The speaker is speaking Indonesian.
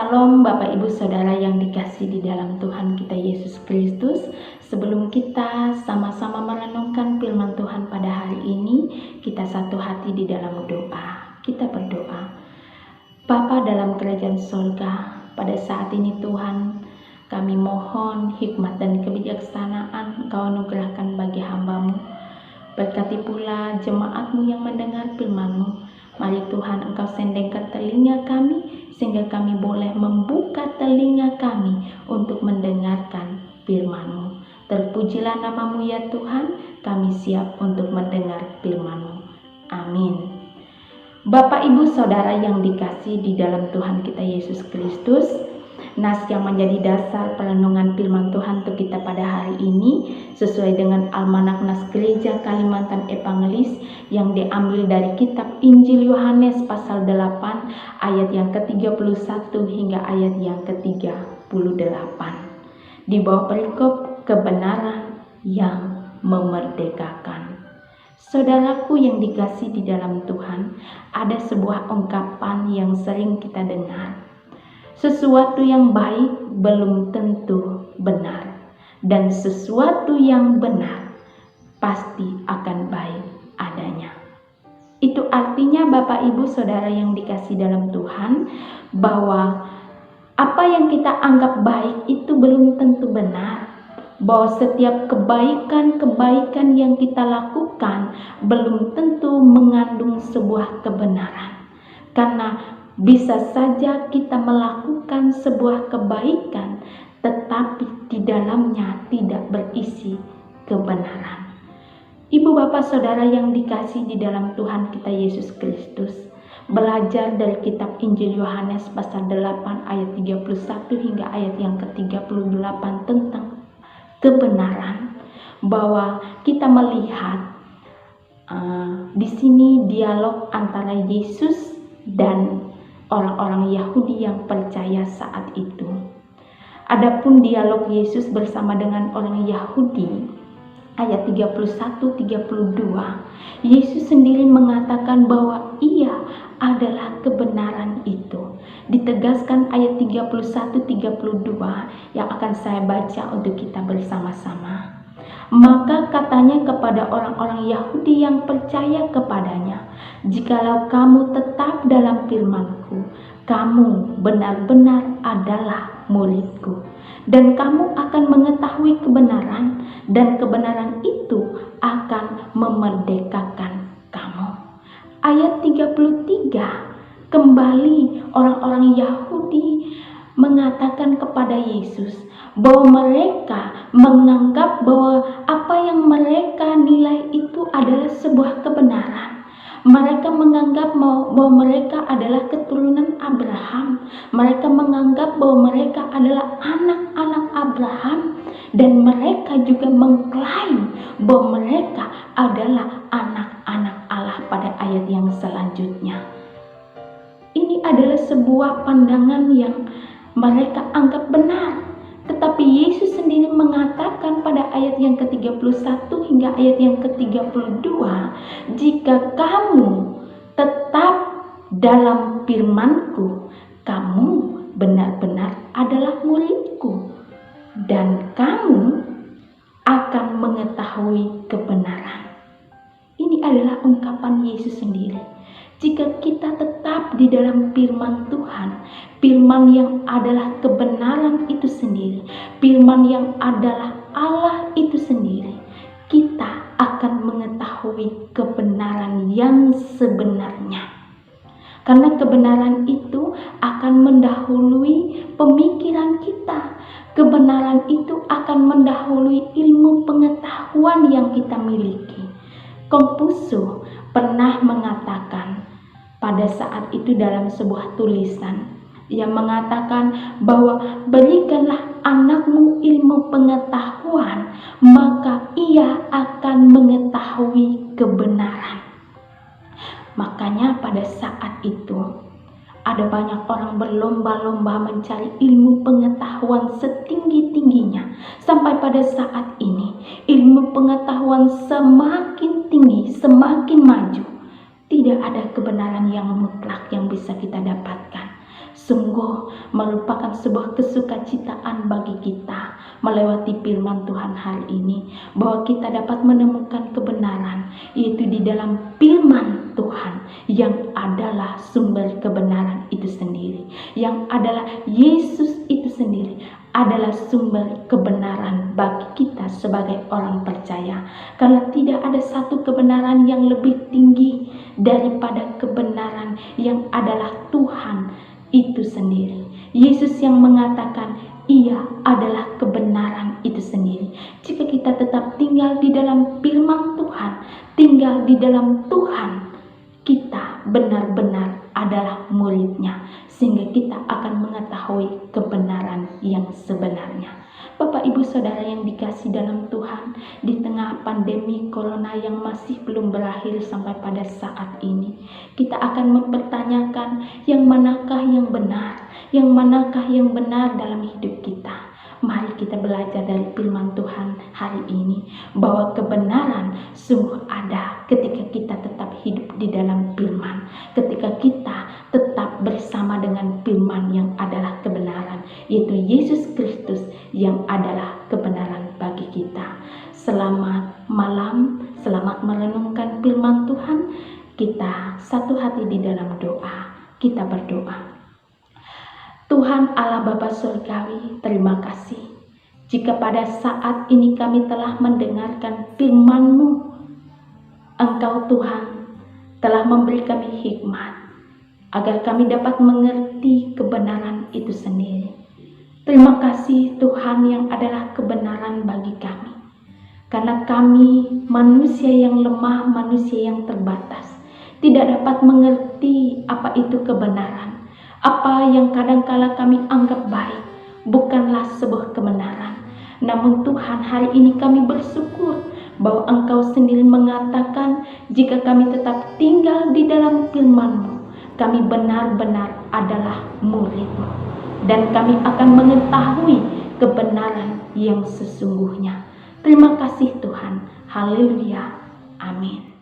Salam Bapak Ibu Saudara yang dikasihi di dalam Tuhan kita Yesus Kristus. Sebelum kita sama-sama merenungkan firman Tuhan pada hari ini, kita satu hati di dalam doa. Kita berdoa. Bapa dalam kerajaan sorga, pada saat ini Tuhan, kami mohon hikmat dan kebijaksanaan Engkau anugerahkan bagi hamba-Mu. Berkati pula jemaat-Mu yang mendengar firman-Mu. Mari Tuhan Engkau sendengkan telinga kami, sehingga kami boleh membuka telinga kami untuk mendengarkan firman-Mu. Terpujilah nama-Mu ya Tuhan, kami siap untuk mendengar firman-Mu. Amin. Bapak Ibu Saudara yang dikasihi di dalam Tuhan kita Yesus Kristus, nas yang menjadi dasar perenungan firman Tuhan untuk kita pada hari ini sesuai dengan Almanak Nas Gereja Kalimantan Evangelis yang diambil dari kitab Injil Yohanes pasal 8 ayat yang ke-31 hingga ayat yang ke-38. Di bawah perikop kebenaran yang memerdekakan. Saudaraku yang dikasihi di dalam Tuhan, ada sebuah ungkapan yang sering kita dengar. Sesuatu yang baik belum tentu benar, dan sesuatu yang benar pasti akan baik adanya. Itu artinya Bapak Ibu Saudara yang dikasihi dalam Tuhan, bahwa apa yang kita anggap baik itu belum tentu benar. Bahwa setiap kebaikan-kebaikan yang kita lakukan belum tentu mengandung sebuah kebenaran. Karena bisa saja kita melakukan sebuah kebaikan, tetapi di dalamnya tidak berisi kebenaran. Ibu bapak saudara yang dikasihi di dalam Tuhan kita Yesus Kristus, belajar dari kitab Injil Yohanes pasal 8 ayat 31 hingga ayat yang ke-38 tentang kebenaran, bahwa kita melihat di sini dialog antara Yesus dan orang-orang Yahudi yang percaya saat itu. Adapun dialog Yesus bersama dengan orang Yahudi ayat 31-32, Yesus sendiri mengatakan bahwa ia adalah kebenaran itu. Ditegaskan ayat 31-32 yang akan saya baca untuk kita bersama-sama. Maka katanya kepada orang-orang Yahudi yang percaya kepadanya, "Jikalau kamu tetap dalam firman-Ku, kamu benar-benar adalah murid-Ku, dan kamu akan mengetahui kebenaran, dan kebenaran itu akan memerdekakan kamu." Ayat 33, kembali orang-orang Yahudi mengatakan kepada Yesus bahwa mereka menganggap bahwa apa yang mereka nilai itu adalah sebuah kebenaran. Mereka menganggap bahwa mereka adalah keturunan Abraham. Mereka menganggap bahwa mereka adalah anak-anak Abraham. Dan mereka juga mengklaim bahwa mereka adalah anak-anak Allah pada ayat yang selanjutnya. Ini adalah sebuah pandangan yang mereka anggap benar. Tetapi Yesus sendiri mengatakan pada ayat yang ke-31 hingga ayat yang ke-32, "Jika kamu tetap dalam firman-Ku, kamu benar-benar adalah murid-Ku, dan kamu akan mengetahui kebenaran." Ini adalah ungkapan Yesus sendiri. Jika kita tetap di dalam firman Tuhan, firman yang adalah kebenaran itu sendiri, firman yang adalah Allah itu sendiri, kita akan mengetahui kebenaran yang sebenarnya. Karena kebenaran itu akan mendahului pemikiran kita. Kebenaran itu akan mendahului ilmu pengetahuan yang kita miliki. Konfusius pernah mengatakan pada saat itu dalam sebuah tulisan, ia mengatakan bahwa berikanlah anakmu ilmu pengetahuan, maka ia akan mengetahui kebenaran. Makanya pada saat itu ada banyak orang berlomba-lomba mencari ilmu pengetahuan setinggi-tingginya. Sampai pada saat ini ilmu pengetahuan semakin tinggi, semakin maju. Tidak ada kebenaran yang mutlak yang bisa kita dapatkan. Sungguh merupakan sebuah kesukacitaan bagi kita melewati firman Tuhan hari ini, bahwa kita dapat menemukan kebenaran, yaitu di dalam firman Tuhan yang adalah sumber kebenaran itu sendiri, yang adalah Yesus itu sendiri adalah sumber kebenaran bagi kita sebagai orang percaya. Karena tidak ada satu kebenaran yang lebih tinggi daripada kebenaran yang adalah Tuhan itu sendiri. Yesus yang mengatakan Ia adalah kebenaran itu sendiri. Jika kita tetap tinggal di dalam firman Tuhan, tinggal di dalam Tuhan, kita benar-benar adalah murid-Nya, sehingga kita akan mengetahui kebenaran yang sebenarnya. Bapak, Ibu, Saudara yang dikasih dalam Tuhan, di tengah pandemi corona yang masih belum berakhir sampai pada saat ini, kita akan mempertanyakan yang manakah yang benar, yang manakah yang benar dalam hidup kita. Mari kita belajar dari firman Tuhan hari ini, bahwa kebenaran sungguh ada ketika kita tetap hidup di dalam firman, ketika kita tetap bersama dengan firman yang adalah kebenaran, yaitu Yesus Kristus yang adalah kebenaran bagi kita. Selamat malam, selamat merenungkan firman Tuhan. Kita satu hati di dalam doa. Kita berdoa. Tuhan Allah Bapa Surgawi, terima kasih jika pada saat ini kami telah mendengarkan firman-Mu. Engkau Tuhan telah memberi kami hikmat agar kami dapat mengerti kebenaran itu sendiri. Terima kasih Tuhan yang adalah kebenaran bagi kami. Karena kami manusia yang lemah, manusia yang terbatas, tidak dapat mengerti apa itu kebenaran. Apa yang kadangkala kami anggap baik bukanlah sebuah kebenaran. Namun Tuhan, hari ini kami bersyukur bahwa Engkau sendiri mengatakan jika kami tetap tinggal di dalam firman-Mu, kami benar-benar adalah murid-Mu, dan kami akan mengetahui kebenaran yang sesungguhnya. Terima kasih Tuhan. Haleluya. Amin.